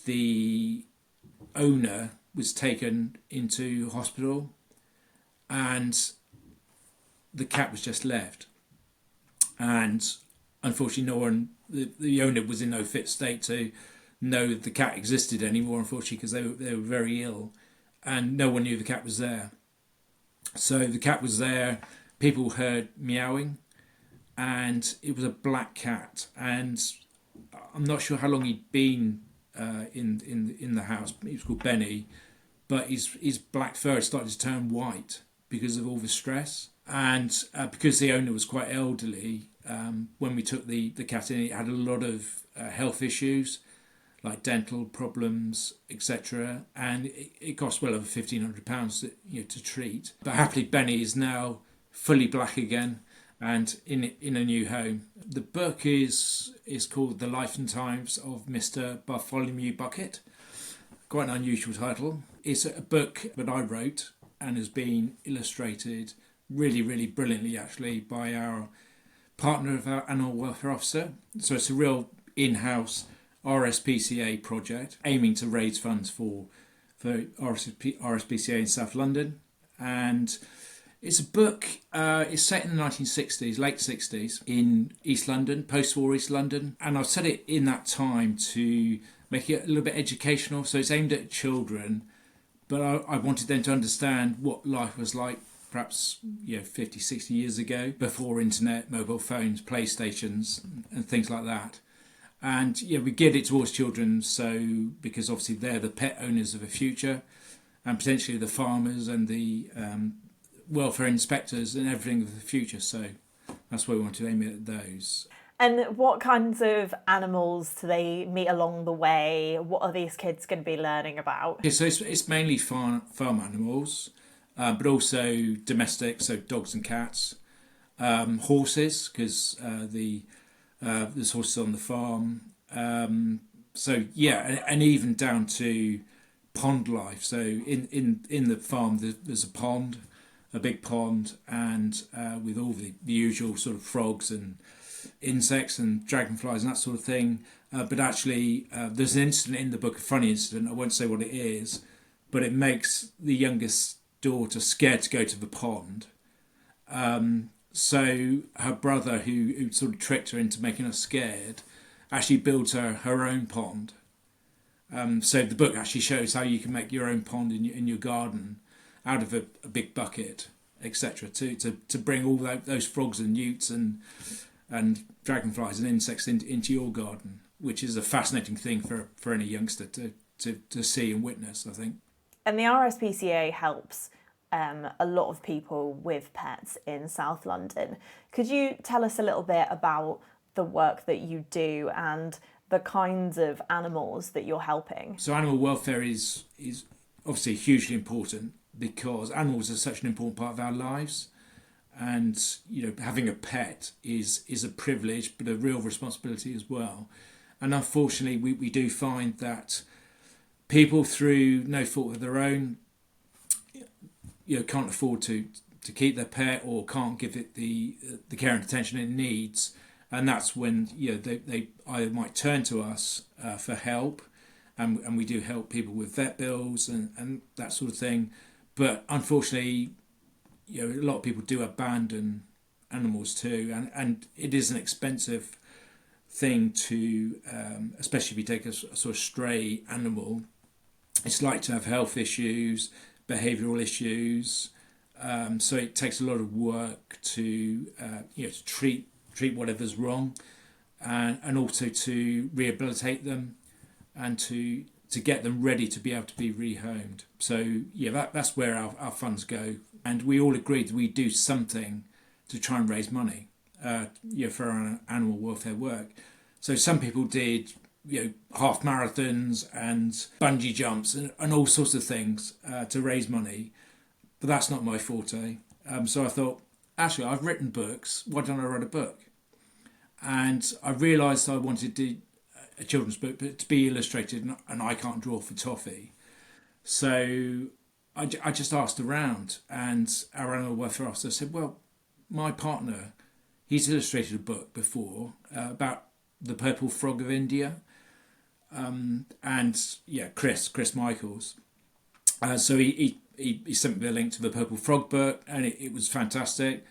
the owner was taken into hospital, and the cat was just left. And unfortunately, no one, the owner was in no fit state to know that the cat existed anymore, unfortunately, because they were very ill, and no one knew the cat was there. So the cat was there, people heard meowing, and it was a black cat, and I'm not sure how long he'd been in the house. He was called Benny, but his black fur had started to turn white because of all the stress, and because the owner was quite elderly. When we took the cat in, it had a lot of health issues, like dental problems, etc., and it cost well over £1,500 to treat. But happily, Benny is now fully black again and in a new home. The book is called The Life and Times of Mr. Bartholomew Bucket. Quite an unusual title. It's a book that I wrote and has been illustrated really, really brilliantly, actually, by our partner of our animal welfare officer. So it's a real in-house RSPCA project aiming to raise funds for RSPCA in South London. And it's a book, it's set in the 1960s, late 60s, in East London, post-war East London. And I've set it in that time to make it a little bit educational. So it's aimed at children, but I wanted them to understand what life was like perhaps 50, 60 years ago, before internet, mobile phones, PlayStations and things like that. And we geared it towards children, so because obviously they're the pet owners of the future, and potentially the farmers and the welfare inspectors and everything of the future. So that's why we want to aim it at those. And what kinds of animals do they meet along the way? What are these kids going to be learning about? Yeah, so it's mainly farm animals, but also domestic, so dogs and cats, horses, because there's horses on the farm. And even down to pond life. So in the farm, there's a pond, a big pond, and with all the usual sort of frogs and insects and dragonflies and that sort of thing. But actually, there's an incident in the book, a funny incident. I won't say what it is, but it makes the youngest daughter scared to go to the pond. So her brother, who sort of tricked her into making her scared, actually built her own pond. So the book actually shows how you can make your own pond in your garden out of a big bucket, etc. To bring all those frogs and newts and dragonflies and insects into your garden, which is a fascinating thing for any youngster to see and witness, I think. And the RSPCA helps a lot of people with pets in South London. Could you tell us a little bit about the work that you do and the kinds of animals that you're helping? So animal welfare is obviously hugely important because animals are such an important part of our lives, and having a pet is a privilege but a real responsibility as well. And unfortunately we do find that people, through no fault of their own, can't afford to keep their pet or can't give it the care and attention it needs, and that's when they either might turn to us for help, and we do help people with vet bills and that sort of thing. But unfortunately, a lot of people do abandon animals too, and it is an expensive thing to, especially if you take a sort of stray animal. It's like to have health issues, behavioural issues, so it takes a lot of work to to treat whatever's wrong, and also to rehabilitate them and to get them ready to be able to be rehomed. So that's where our funds go, and we all agreed that we do something to try and raise money for our animal welfare work. So some people did half marathons and bungee jumps and all sorts of things to raise money, but that's not my forte. So I thought, actually, I've written books, why don't I write a book? And I realised I wanted a children's book, but to be illustrated, and I can't draw for toffee. So I just asked around, and our animal welfare officer said, well, my partner, he's illustrated a book before about the purple frog of India. and yeah, Chris Michaels. So he sent me a link to the Purple Frog book, and it was fantastic.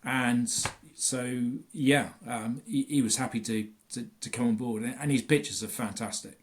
And so yeah, he was happy to come on board, and his pictures are fantastic.